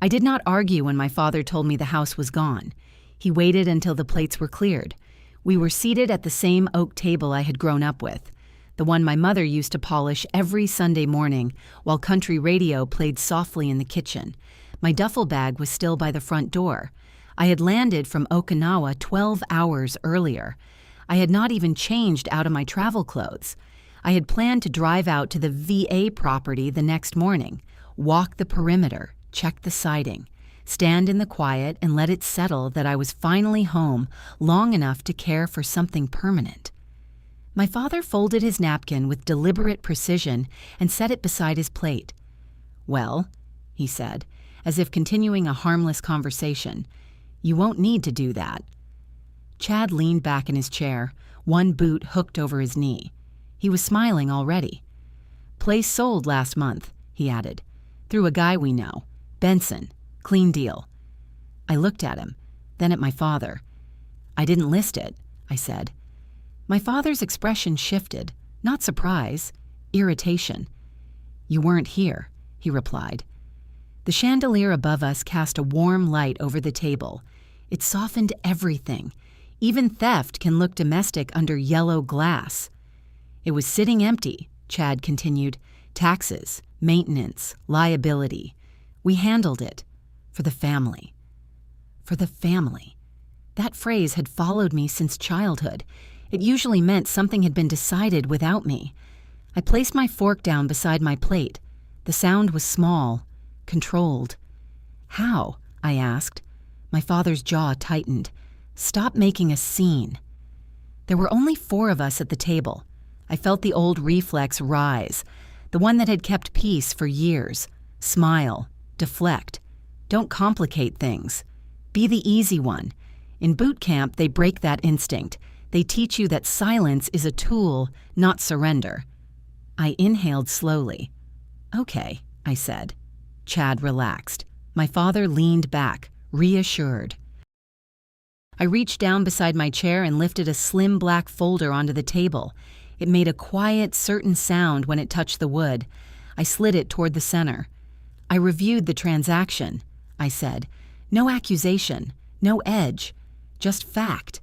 I did not argue when my father told me the house was gone. He waited until the plates were cleared. We were seated at the same oak table I had grown up with, the one my mother used to polish every Sunday morning while country radio played softly in the kitchen. My duffel bag was still by the front door. I had landed from Okinawa 12 hours earlier. I had not even changed out of my travel clothes. I had planned to drive out to the VA property the next morning, walk the perimeter, check the siding, stand in the quiet and let it settle that I was finally home long enough to care for something permanent. My father folded his napkin with deliberate precision and set it beside his plate. "Well," he said, as if continuing a harmless conversation, "you won't need to do that." Chad leaned back in his chair, one boot hooked over his knee. He was smiling already. "Place sold last month," he added, "through a guy we know. Benson. Clean deal." I looked at him, then at my father. "I didn't list it," I said. My father's expression shifted, not surprise, irritation. "You weren't here," he replied. The chandelier above us cast a warm light over the table. It softened everything. Even theft can look domestic under yellow glass. "It was sitting empty," Chad continued. "Taxes, maintenance, liability. We handled it. For the family." For the family. That phrase had followed me since childhood. It usually meant something had been decided without me. I placed my fork down beside my plate. The sound was small, controlled. "How?" I asked. My father's jaw tightened. "Stop making a scene." There were only 4 of us at the table. I felt the old reflex rise, the one that had kept peace for years. Smile. Deflect. Don't complicate things. Be the easy one. In boot camp, they break that instinct. They teach you that silence is a tool, not surrender. I inhaled slowly. "Okay," I said. Chad relaxed. My father leaned back, reassured. I reached down beside my chair and lifted a slim black folder onto the table. It made a quiet, certain sound when it touched the wood. I slid it toward the center. "I reviewed the transaction," I said. "No accusation, no edge, just fact."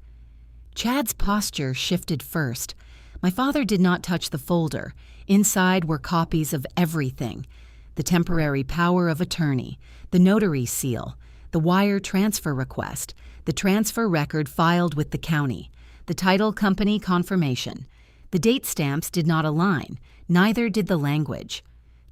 Chad's posture shifted first. My father did not touch the folder. Inside were copies of everything: the temporary power of attorney, the notary seal, the wire transfer request, the transfer record filed with the county, the title company confirmation. The date stamps did not align, neither did the language.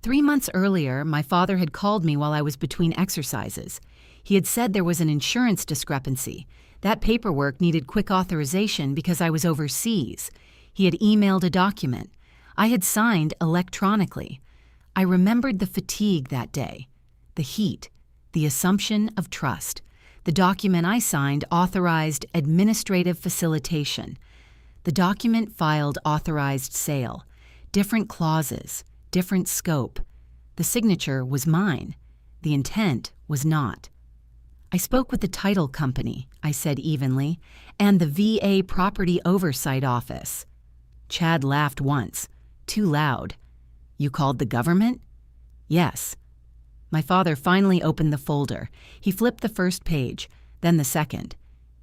3 months earlier, my father had called me while I was between exercises. He had said there was an insurance discrepancy. That paperwork needed quick authorization because I was overseas. He had emailed a document. I had signed electronically. I remembered the fatigue that day, the heat, the assumption of trust. The document I signed authorized administrative facilitation. The document filed authorized sale. Different clauses, different scope. The signature was mine. The intent was not. "I spoke with the title company," I said evenly, "and the VA Property Oversight Office." Chad laughed once, too loud. "You called the government?" "Yes." My father finally opened the folder. He flipped the first page, then the second.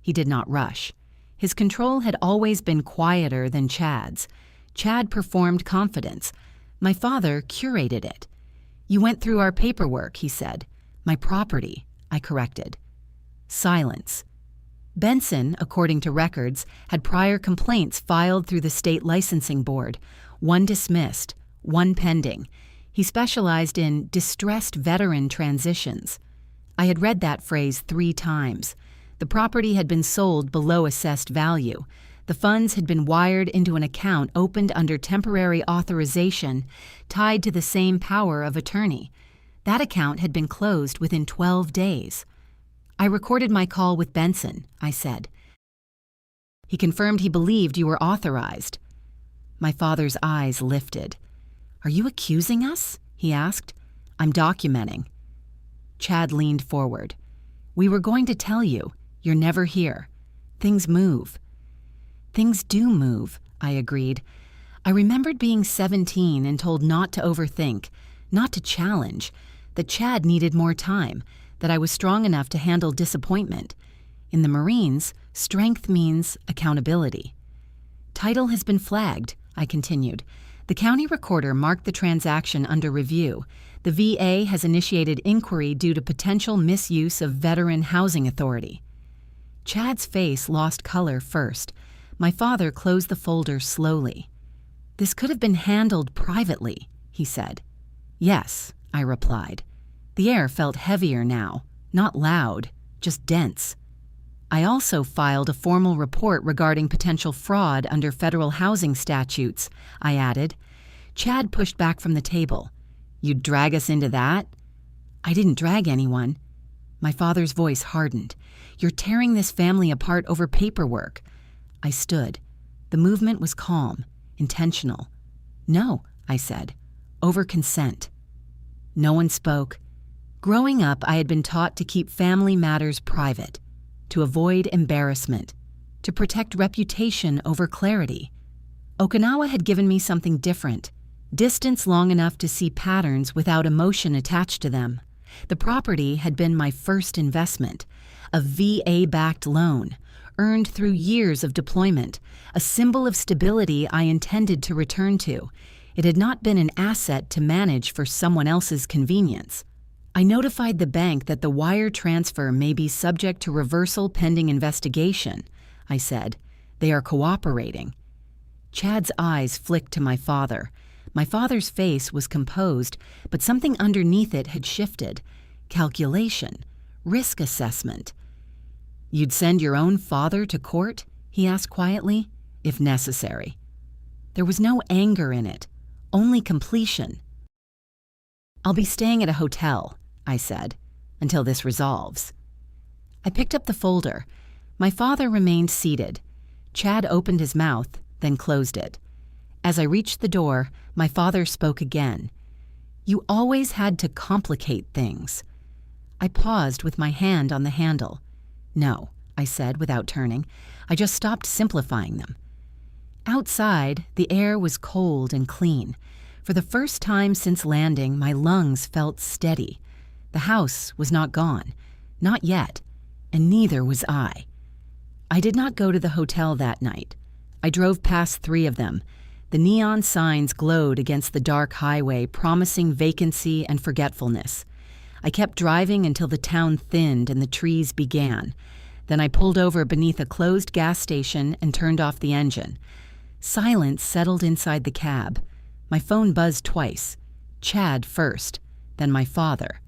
He did not rush. His control had always been quieter than Chad's. Chad performed confidence. My father curated it. "You went through our paperwork," he said. "My property," I corrected. Silence. Benson, according to records, had prior complaints filed through the state licensing board, 1 dismissed, 1 pending. He specialized in distressed veteran transitions. I had read that phrase 3 times. The property had been sold below assessed value. The funds had been wired into an account opened under temporary authorization tied to the same power of attorney. That account had been closed within 12 days. "I recorded my call with Benson," I said. "He confirmed he believed you were authorized." My father's eyes lifted. "Are you accusing us?" he asked. "I'm documenting." Chad leaned forward. "We were going to tell you. You're never here. Things move." "Things do move," I agreed. I remembered being 17 and told not to overthink, not to challenge, that Chad needed more time, that I was strong enough to handle disappointment. In the Marines, strength means accountability. Title has been flagged, I continued. The county recorder marked the transaction under review. The VA has initiated inquiry due to potential misuse of Veteran Housing Authority. Chad's face lost color first. My father closed the folder slowly. This could have been handled privately, he said. Yes, I replied. The air felt heavier now, not loud, just dense. I also filed a formal report regarding potential fraud under federal housing statutes, I added. Chad pushed back from the table. You'd drag us into that? I didn't drag anyone. My father's voice hardened. You're tearing this family apart over paperwork. I stood. The movement was calm, intentional. No, I said. Over consent. No one spoke. Growing up, I had been taught to keep family matters private, to avoid embarrassment, to protect reputation over clarity. Okinawa had given me something different, distance long enough to see patterns without emotion attached to them. The property had been my first investment, a VA-backed loan, earned through years of deployment, a symbol of stability I intended to return to. It had not been an asset to manage for someone else's convenience. I notified the bank that the wire transfer may be subject to reversal pending investigation, I said. They are cooperating. Chad's eyes flicked to my father. My father's face was composed, but something underneath it had shifted. Calculation. Risk assessment. You'd send your own father to court? He asked quietly. If necessary. There was no anger in it, only completion. I'll be staying at a hotel, I said, until this resolves. I picked up the folder. My father remained seated. Chad opened his mouth, then closed it. As I reached the door, my father spoke again. You always had to complicate things. I paused with my hand on the handle. No, I said without turning. I just stopped simplifying them. Outside, the air was cold and clean. For the first time since landing, my lungs felt steady. The house was not gone. Not yet. And neither was I. I did not go to the hotel that night. I drove past 3 of them. The neon signs glowed against the dark highway, promising vacancy and forgetfulness. I kept driving until the town thinned and the trees began. Then I pulled over beneath a closed gas station and turned off the engine. Silence settled inside the cab. My phone buzzed twice. Chad first, then my father.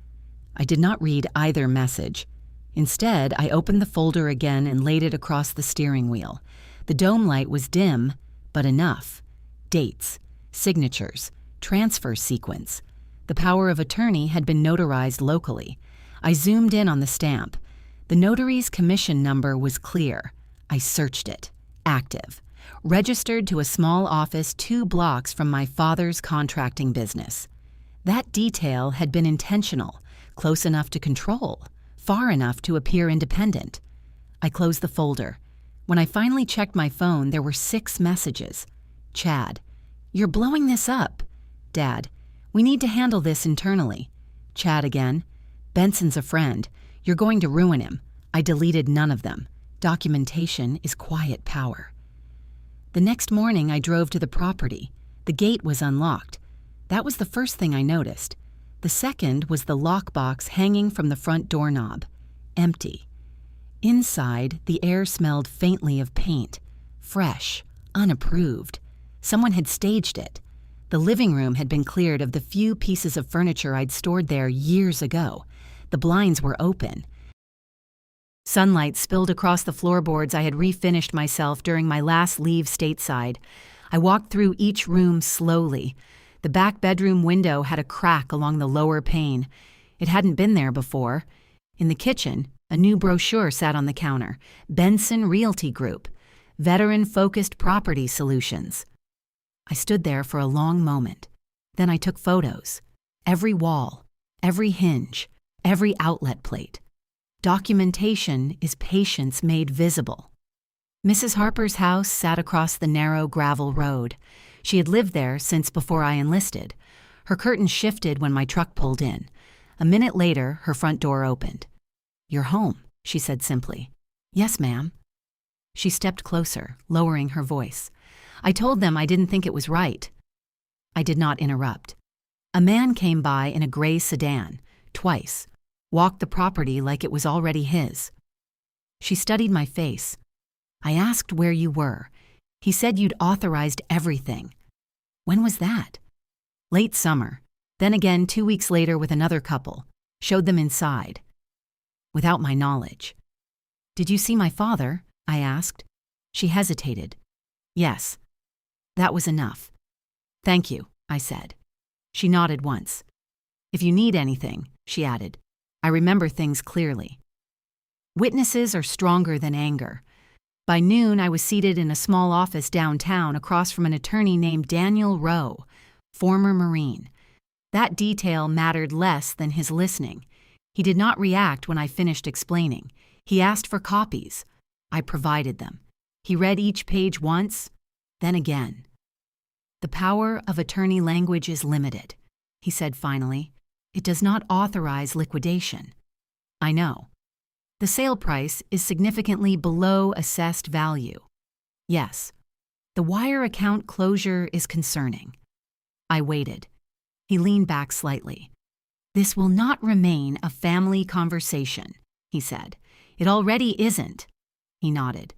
I did not read either message. Instead, I opened the folder again and laid it across the steering wheel. The dome light was dim, but enough. Dates, signatures, transfer sequence. The power of attorney had been notarized locally. I zoomed in on the stamp. The notary's commission number was clear. I searched it. Active. Registered to a small office 2 blocks from my father's contracting business. That detail had been intentional, close enough to control, far enough to appear independent. I closed the folder. When I finally checked my phone, there were 6 messages. Chad, you're blowing this up. Dad, we need to handle this internally. Chad again. Benson's a friend. You're going to ruin him. I deleted none of them. Documentation is quiet power. The next morning, I drove to the property. The gate was unlocked. That was the first thing I noticed. The second was the lockbox hanging from the front doorknob. Empty. Inside, the air smelled faintly of paint. Fresh. Unapproved. Someone had staged it. The living room had been cleared of the few pieces of furniture I'd stored there years ago. The blinds were open. Sunlight spilled across the floorboards I had refinished myself during my last leave stateside. I walked through each room slowly. The back bedroom window had a crack along the lower pane. It hadn't been there before. In the kitchen, a new brochure sat on the counter. Benson Realty Group. Veteran-focused property solutions. I stood there for a long moment. Then I took photos. Every wall, every hinge, every outlet plate. Documentation is patience made visible. Mrs. Harper's house sat across the narrow gravel road. She had lived there since before I enlisted. Her curtains shifted when my truck pulled in. A minute later, her front door opened. "You're home," she said simply. "Yes, ma'am." She stepped closer, lowering her voice. "I told them I didn't think it was right." I did not interrupt. A man came by in a gray sedan, twice, walked the property like it was already his. She studied my face. "I asked where you were. He said you'd authorized everything." "When was that?" "Late summer. Then again 2 weeks later with another couple. Showed them inside." "Without my knowledge." "Did you see my father?" I asked. She hesitated. "Yes." That was enough. "Thank you," I said. She nodded once. "If you need anything," she added. "I remember things clearly." Witnesses are stronger than anger. By noon, I was seated in a small office downtown across from an attorney named Daniel Rowe, former Marine. That detail mattered less than his listening. He did not react when I finished explaining. He asked for copies. I provided them. He read each page once, then again. "The power of attorney language is limited," he said finally. "It does not authorize liquidation." "I know." "The sale price is significantly below assessed value." "Yes." "The wire account closure is concerning." I waited. He leaned back slightly. "This will not remain a family conversation," he said. "It already isn't." He nodded.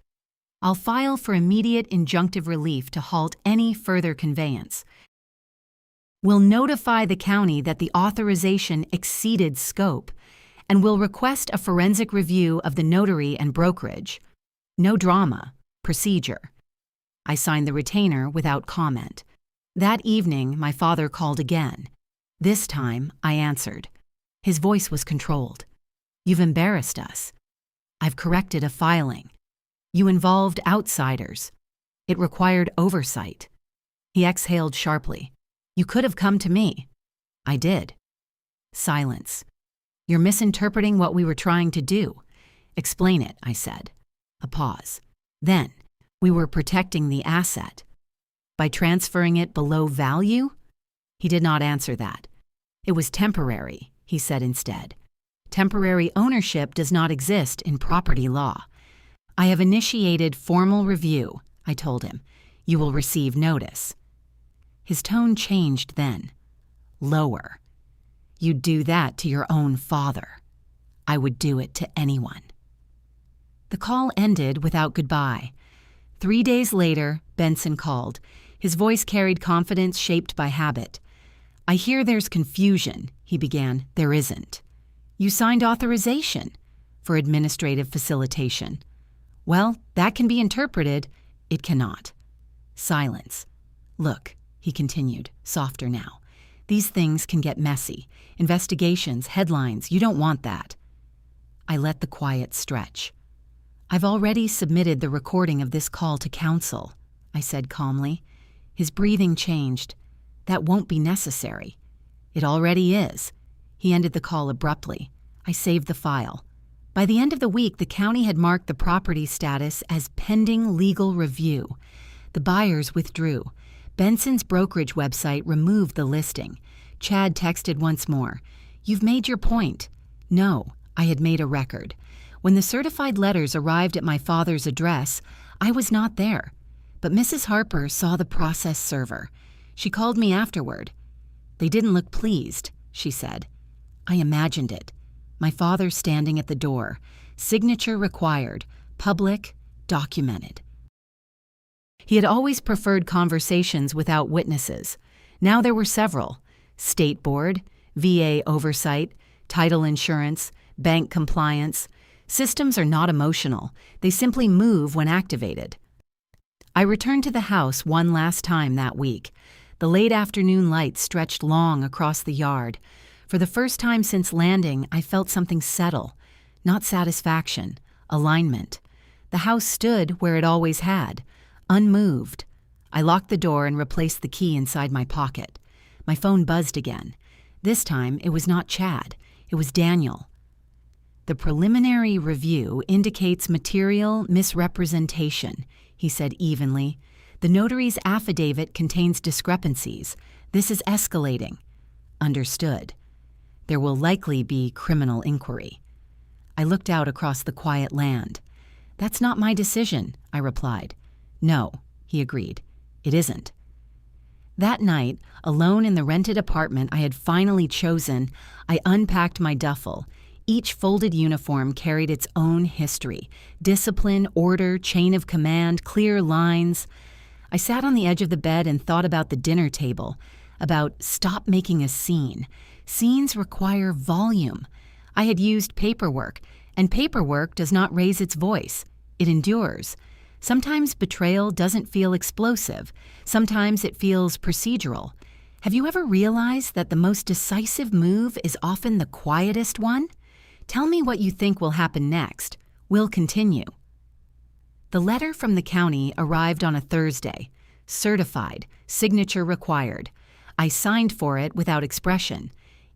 "I'll file for immediate injunctive relief to halt any further conveyance. We'll notify the county that the authorization exceeded scope, and will request a forensic review of the notary and brokerage. No drama. Procedure." I signed the retainer without comment. That evening, my father called again. This time, I answered. His voice was controlled. "You've embarrassed us. I've corrected a filing. You involved outsiders. It required oversight." He exhaled sharply. "You could have come to me." "I did." Silence. "You're misinterpreting what we were trying to do." "Explain it," I said. A pause. "Then, we were protecting the asset. By transferring it below value?" He did not answer that. "It was temporary," he said instead. "Temporary ownership does not exist in property law." "I have initiated formal review," I told him. "You will receive notice." His tone changed then. Lower. "You'd do that to your own father." "I would do it to anyone." The call ended without goodbye. 3 days later, Benson called. His voice carried confidence shaped by habit. "I hear there's confusion," he began. "There isn't." "You signed authorization." "For administrative facilitation." "Well, that can be interpreted." "It cannot." Silence. "Look," he continued, softer now. "These things can get messy. Investigations, headlines, you don't want that." I let the quiet stretch. "I've already submitted the recording of this call to counsel," I said calmly. His breathing changed. "That won't be necessary." "It already is." He ended the call abruptly. I saved the file. By the end of the week, the county had marked the property status as pending legal review. The buyers withdrew. Benson's brokerage website removed the listing. Chad texted once more. "You've made your point." No, I had made a record. When the certified letters arrived at my father's address, I was not there. But Mrs. Harper saw the process server. She called me afterward. "They didn't look pleased," she said. I imagined it. My father standing at the door. Signature required. Public. Documented. He had always preferred conversations without witnesses. Now there were several. State Board, VA oversight, title insurance, bank compliance. Systems are not emotional. They simply move when activated. I returned to the house one last time that week. The late afternoon light stretched long across the yard. For the first time since landing, I felt something settle. Not satisfaction, alignment. The house stood where it always had, unmoved. I locked the door and replaced the key inside my pocket. My phone buzzed again. This time, it was not Chad. It was Daniel. "The preliminary review indicates material misrepresentation," he said evenly. "The notary's affidavit contains discrepancies. This is escalating." "Understood." There will likely be criminal inquiry. I looked out across the quiet land. That's not my decision, I replied. No, he agreed. It isn't. That night, alone in the rented apartment I had finally chosen, I unpacked my duffel. Each folded uniform carried its own history: discipline, order, chain of command, clear lines. I sat on the edge of the bed and thought about the dinner table, about stop making a scene. Scenes require volume. I had used paperwork, and paperwork does not raise its voice. It endures. Sometimes betrayal doesn't feel explosive. Sometimes it feels procedural. Have you ever realized that the most decisive move is often the quietest one? Tell me what you think will happen next. We'll continue. The letter from the county arrived on a Thursday. Certified, signature required. I signed for it without expression.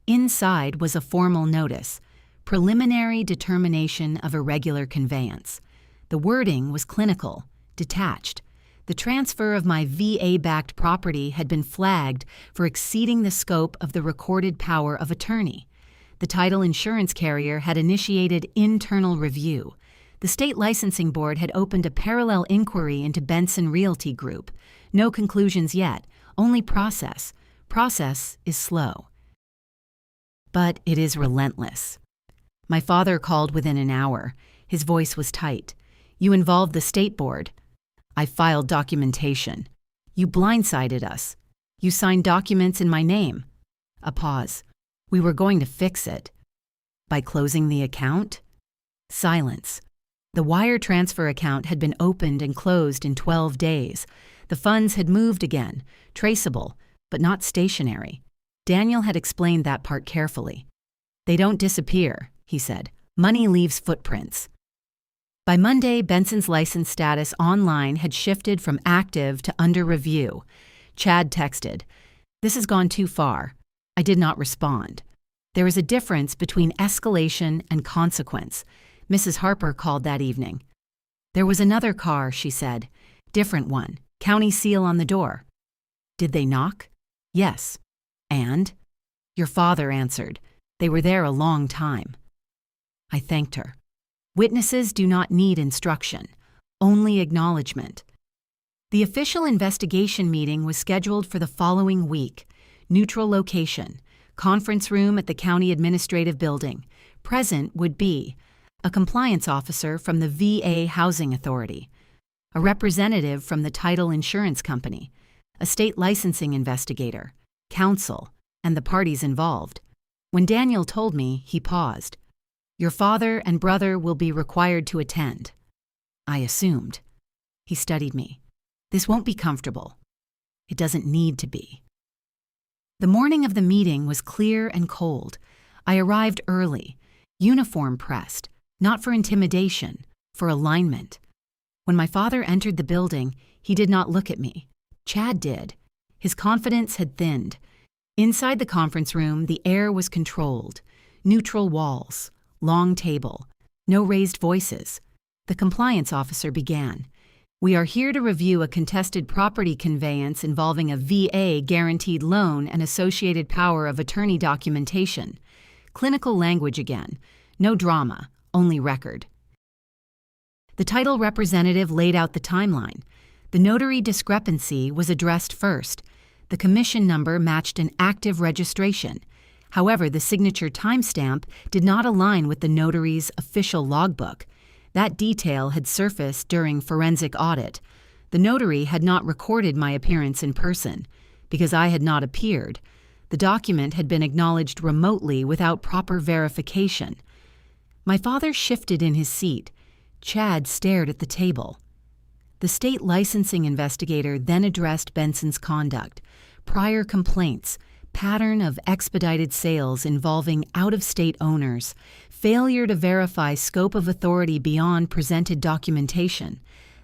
Inside was a formal notice: preliminary determination of irregular conveyance. The wording was clinical, detached. The transfer of my VA-backed property had been flagged for exceeding the scope of the recorded power of attorney. The title insurance carrier had initiated internal review. The state licensing board had opened a parallel inquiry into Benson Realty Group. No conclusions yet, only process. Process is slow. But it is relentless. My father called within an hour. His voice was tight. You involved the state board. I filed documentation. You blindsided us. You signed documents in my name. A pause. We were going to fix it. By closing the account? Silence. The wire transfer account had been opened and closed in 12 days. The funds had moved again, traceable, but not stationary. Daniel had explained that part carefully. They don't disappear, he said. Money leaves footprints. By Monday, Benson's license status online had shifted from active to under review. Chad texted, "This has gone too far." I did not respond. There is a difference between escalation and consequence. Mrs. Harper called that evening. There was another car, she said. Different one. County seal on the door. Did they knock? Yes. And? Your father answered. They were there a long time. I thanked her. Witnesses do not need instruction, only acknowledgement. The official investigation meeting was scheduled for the following week. Neutral location, conference room at the county administrative building. Present would be a compliance officer from the VA Housing Authority, a representative from the title insurance company, a state licensing investigator, counsel, and the parties involved. When Daniel told me, he paused. Your father and brother will be required to attend. I assumed. He studied me. This won't be comfortable. It doesn't need to be. The morning of the meeting was clear and cold. I arrived early, uniform pressed, not for intimidation, for alignment. When my father entered the building, he did not look at me. Chad did. His confidence had thinned. Inside the conference room, the air was controlled. Neutral walls. Long table. No raised voices. The compliance officer began. We are here to review a contested property conveyance involving a VA guaranteed loan and associated power of attorney documentation. Clinical language again. No drama, only record. The title representative laid out the timeline. The notary discrepancy was addressed first. The commission number matched an active registration. However, the signature timestamp did not align with the notary's official logbook. That detail had surfaced during forensic audit. The notary had not recorded my appearance in person. Because I had not appeared, the document had been acknowledged remotely without proper verification. My father shifted in his seat. Chad stared at the table. The state licensing investigator then addressed Benson's conduct, prior complaints, pattern of expedited sales involving out-of-state owners, failure to verify scope of authority beyond presented documentation.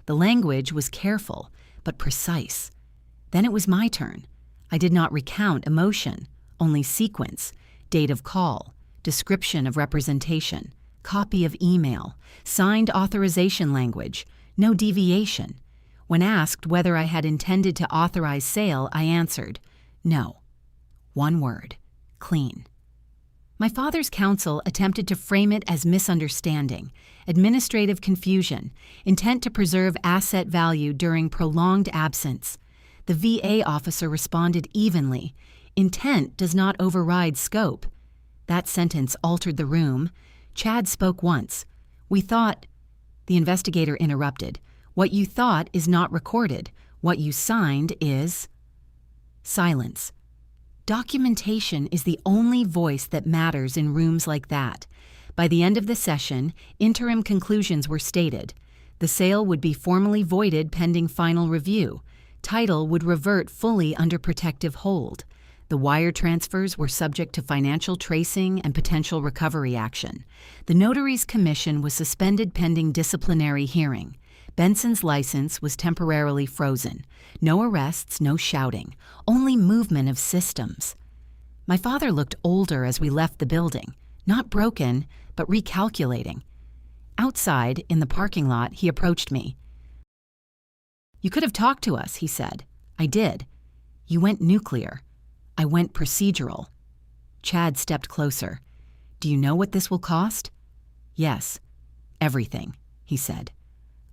The language was careful, but precise. Then it was my turn. I did not recount emotion, only sequence, date of call, description of representation, copy of email, signed authorization language, no deviation. When asked whether I had intended to authorize sale, I answered, no. One word, clean. My father's counsel attempted to frame it as misunderstanding, administrative confusion, intent to preserve asset value during prolonged absence. The VA officer responded evenly, "Intent does not override scope." That sentence altered the room. Chad spoke once. "We thought—" The investigator interrupted. "What you thought is not recorded. What you signed is—" Silence. Documentation is the only voice that matters in rooms like that. By the end of the session, interim conclusions were stated. The sale would be formally voided pending final review. Title would revert fully under protective hold. The wire transfers were subject to financial tracing and potential recovery action. The notary's commission was suspended pending disciplinary hearing. Benson's license was temporarily frozen. No arrests, no shouting, only movement of systems. My father looked older as we left the building, not broken, but recalculating. Outside, in the parking lot, he approached me. "You could have talked to us," he said. "I did. You went nuclear. I went procedural." Chad stepped closer. "Do you know what this will cost?" "Yes. Everything," he said.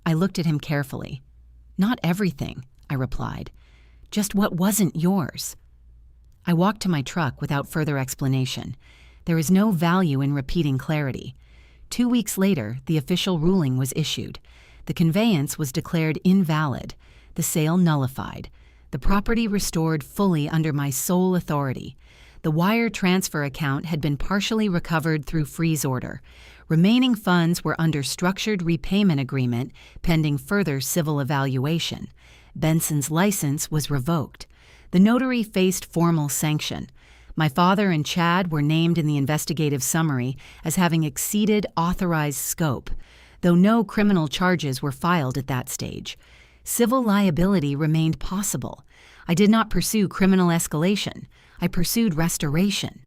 I looked at him carefully. "Not everything," I replied. "Just what wasn't yours." I walked to my truck without further explanation. There is no value in repeating clarity. 2 weeks later, the official ruling was issued. The conveyance was declared invalid, the sale nullified, the property restored fully under my sole authority. The wire transfer account had been partially recovered through freeze order. Remaining funds were under structured repayment agreement pending further civil evaluation. Benson's license was revoked. The notary faced formal sanction. My father and Chad were named in the investigative summary as having exceeded authorized scope, though no criminal charges were filed at that stage. Civil liability remained possible. I did not pursue criminal escalation. I pursued restoration.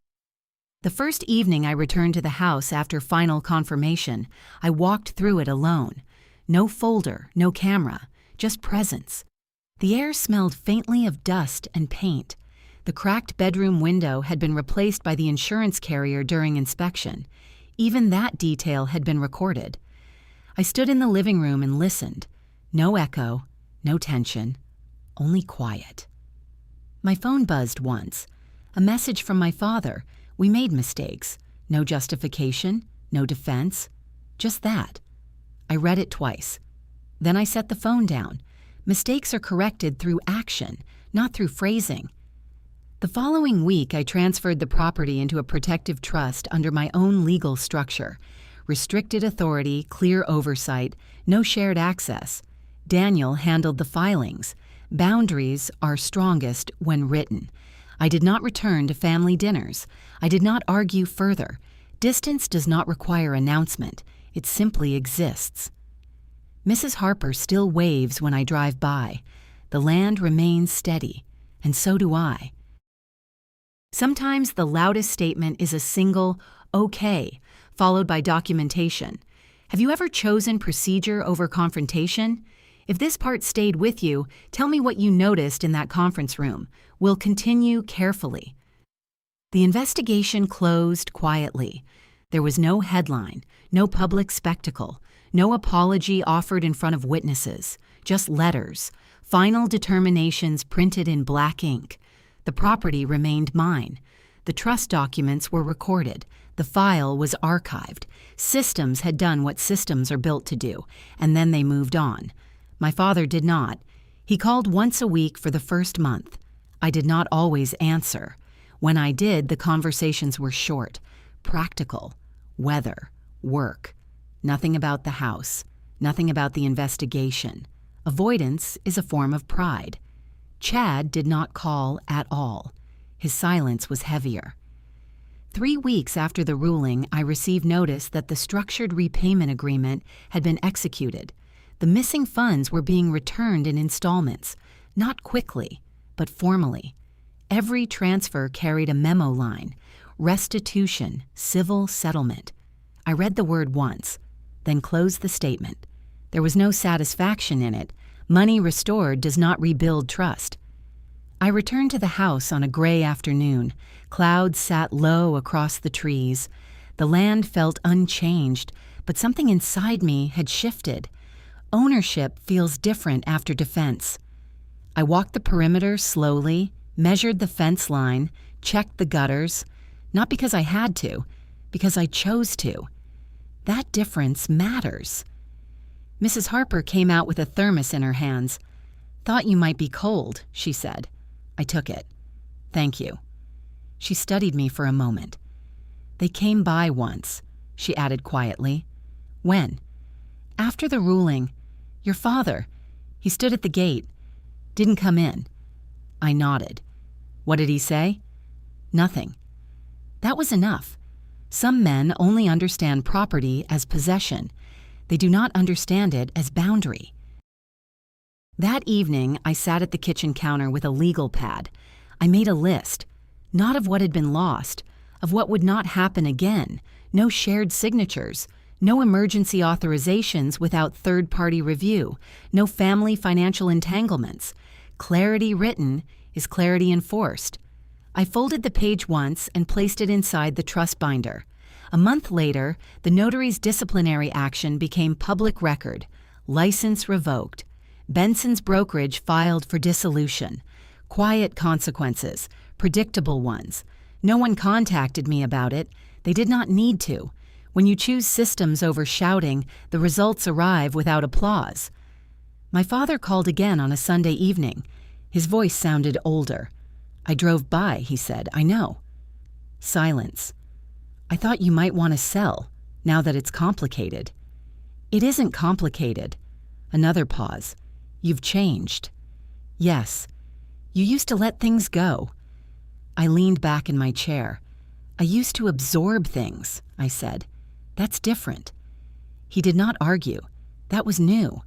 The first evening I returned to the house after final confirmation, I walked through it alone. No folder, no camera, just presence. The air smelled faintly of dust and paint. The cracked bedroom window had been replaced by the insurance carrier during inspection. Even that detail had been recorded. I stood in the living room and listened. No echo, no tension, only quiet. My phone buzzed once. A message from my father. We made mistakes. No justification, no defense. Just that. I read it twice. Then I set the phone down. Mistakes are corrected through action, not through phrasing. The following week, I transferred the property into a protective trust under my own legal structure. Restricted authority, clear oversight, no shared access. Daniel handled the filings. Boundaries are strongest when written. I did not return to family dinners. I did not argue further. Distance does not require announcement. It simply exists. Mrs. Harper still waves when I drive by. The land remains steady, and so do I. Sometimes the loudest statement is a single, "okay," followed by documentation. Have you ever chosen procedure over confrontation? If this part stayed with you, tell me what you noticed in that conference room. We'll continue carefully. The investigation closed quietly. There was no headline, no public spectacle, no apology offered in front of witnesses, just letters, final determinations printed in black ink. The property remained mine. The trust documents were recorded. The file was archived. Systems had done what systems are built to do, and then they moved on. My father did not. He called once a week for the first month. I did not always answer. When I did, the conversations were short, practical, weather, work. Nothing about the house, nothing about the investigation. Avoidance is a form of pride. Chad did not call at all. His silence was heavier. 3 weeks after the ruling, I received notice that the structured repayment agreement had been executed. The missing funds were being returned in installments, not quickly, but formally. Every transfer carried a memo line, restitution, civil settlement. I read the word once, then closed the statement. There was no satisfaction in it. Money restored does not rebuild trust. I returned to the house on a gray afternoon. Clouds sat low across the trees. The land felt unchanged, but something inside me had shifted. Ownership feels different after defense. I walked the perimeter slowly, measured the fence line, checked the gutters, not because I had to, because I chose to. That difference matters. Mrs. Harper came out with a thermos in her hands. "Thought you might be cold," she said. I took it. "Thank you." She studied me for a moment. "They came by once," she added quietly. "When?" "After the ruling. Your father. He stood at the gate. Didn't come in." I nodded. "What did he say?" "Nothing." That was enough. Some men only understand property as possession. They do not understand it as boundary. That evening, I sat at the kitchen counter with a legal pad. I made a list, not of what had been lost, of what would not happen again. No shared signatures, no emergency authorizations without third-party review, no family financial entanglements. Clarity written is clarity enforced. I folded the page once and placed it inside the trust binder. A month later, the notary's disciplinary action became public record. License revoked. Benson's brokerage filed for dissolution. Quiet consequences, predictable ones. No one contacted me about it. They did not need to. When you choose systems over shouting, the results arrive without applause. My father called again on a Sunday evening. His voice sounded older. "I drove by," he said. "I know." Silence. "I thought you might want to sell, now that it's complicated." "It isn't complicated." Another pause. "You've changed." "Yes. You used to let things go." I leaned back in my chair. "I used to absorb things," I said. "That's different." He did not argue. That was new.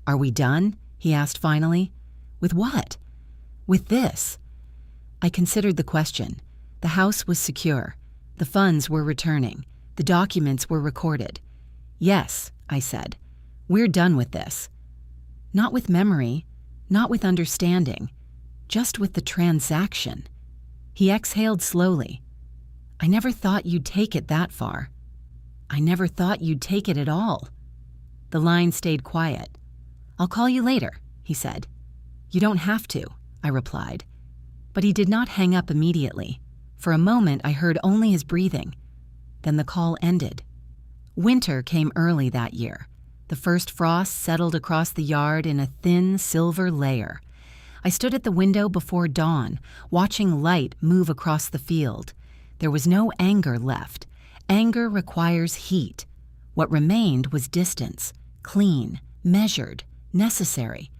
"Are we done?" he asked finally. "With what?" "With this." I considered the question. The house was secure. The funds were returning. The documents were recorded. "Yes," I said. "We're done with this." Not with memory, not with understanding, just with the transaction. He exhaled slowly. "I never thought you'd take it that far. I never thought you'd take it at all." The line stayed quiet. "I'll call you later," he said. "You don't have to," I replied. But he did not hang up immediately. For a moment, I heard only his breathing. Then the call ended. Winter came early that year. The first frost settled across the yard in a thin silver layer. I stood at the window before dawn, watching light move across the field. There was no anger left. Anger requires heat. What remained was distance, clean, measured, necessary.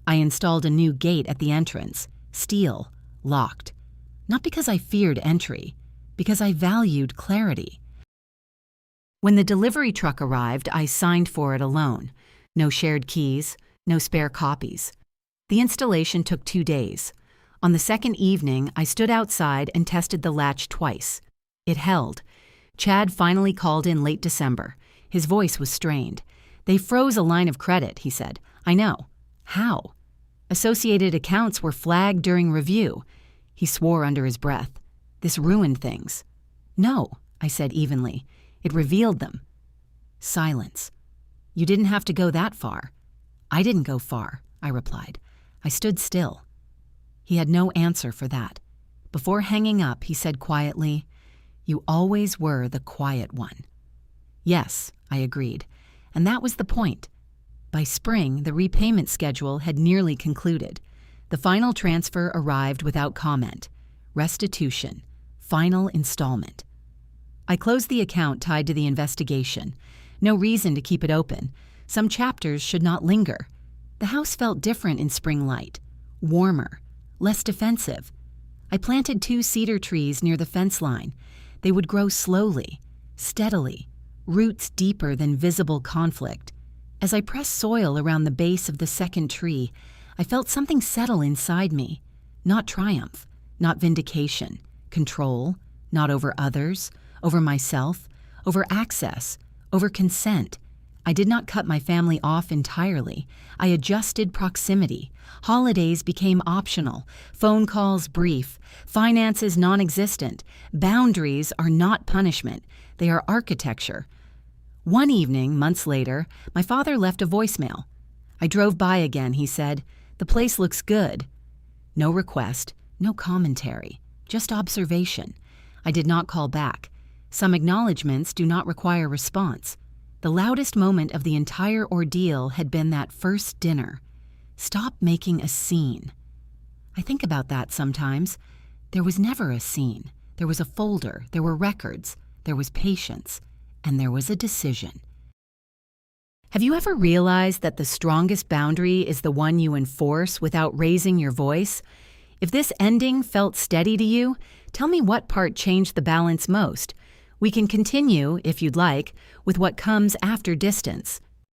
I installed a new gate at the entrance, steel, locked. Not because I feared entry, because I valued clarity. When the delivery truck arrived, I signed for it alone. No shared keys, no spare copies. The installation took 2 days. On the second evening, I stood outside and tested the latch twice. It held. Chad finally called in late December. His voice was strained. "They froze a line of credit," he said. "I know." "How?" "Associated accounts were flagged during review." He swore under his breath. "This ruined things." "No," I said evenly. "It revealed them." Silence. "You didn't have to go that far." "I didn't go far," I replied. I stood still. He had no answer for that. Before hanging up, he said quietly, "You always were the quiet one." "Yes," I agreed, and that was the point. By spring, the repayment schedule had nearly concluded. The final transfer arrived without comment. Restitution. Final installment. I closed the account tied to the investigation. No reason to keep it open. Some chapters should not linger. The house felt different in spring light. Warmer. Less defensive. I planted 2 cedar trees near the fence line. They would grow slowly, steadily, roots deeper than visible conflict. As I pressed soil around the base of the second tree, I felt something settle inside me. Not triumph, not vindication, control, not over others, over myself, over access, over consent, I did not cut my family off entirely. I adjusted proximity. Holidays became optional, phone calls brief, finances non-existent. Boundaries are not punishment, they are architecture. One evening, months later, my father left a voicemail. I drove by again, he said. The place looks good. No request, no commentary, just observation. I did not call back. Some acknowledgments do not require response. The loudest moment of the entire ordeal had been that first dinner. Stop making a scene. I think about that sometimes. There was never a scene. There was a folder, there were records, there was patience, and there was a decision. Have you ever realized that the strongest boundary is the one you enforce without raising your voice? If this ending felt steady to you, tell me what part changed the balance most. We can continue, if you'd like, with what comes after distance.